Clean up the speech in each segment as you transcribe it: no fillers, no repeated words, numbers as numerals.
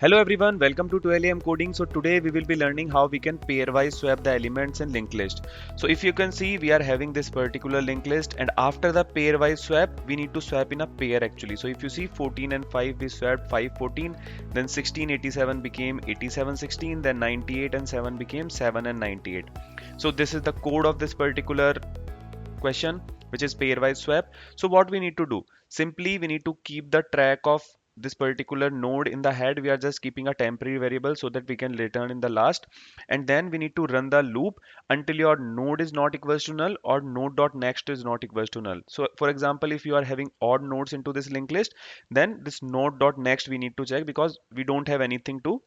Hello everyone, welcome to 12am coding. So today we will be learning how we can pairwise swap the elements in linked list. So if you can see, we are having this particular linked list, and after the pairwise swap we need to swap in a pair actually. So if you see 14 and 5, we swapped 5 14, then 1687 became 87 16, then 98 and 7 became 7 and 98. So this is the code of this particular question, which is pairwise swap. So what we need to do, simply we need to keep the track of this particular node in the head. We are just keeping a temporary variable so that we can return in the last, and then we need to run the loop until your node is not equals to null or node.next is not equals to null. So for example, if you are having odd nodes into this linked list, then this node.next we need to check because we don't have anything to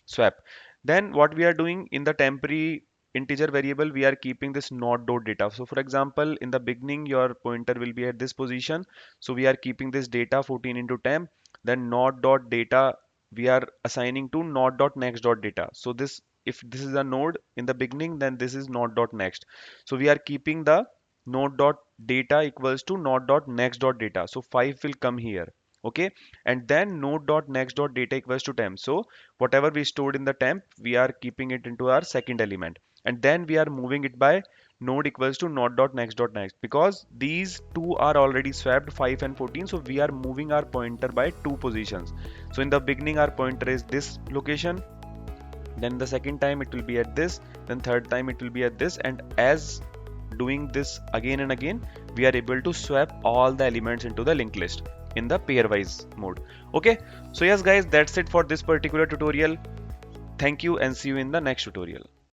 swap. Then what we are doing in the temporary integer variable, we are keeping this not dot data. So for example, in the beginning your pointer will be at this position, so we are keeping this data 14 into 10. Then not dot data we are assigning to not dot next dot data. So this, if this is a node in the beginning, then this is not dot next. So we are keeping the node dot data equals to not dot next dot data, so 5 will come here. Okay, and then node dot next dot data equals to temp. So whatever we stored in the temp, we are keeping it into our second element, and then we are moving it by node equals to node dot next dot next, because these two are already swapped 5 and 14. So we are moving our pointer by two positions. So in the beginning our pointer is this location, then the second time it will be at this, then third time it will be at this, and as doing this again and again, we are able to swap all the elements into the linked list in the pairwise mode. Okay, so yes guys, that's it for this particular tutorial. Thank you and see you in the next tutorial.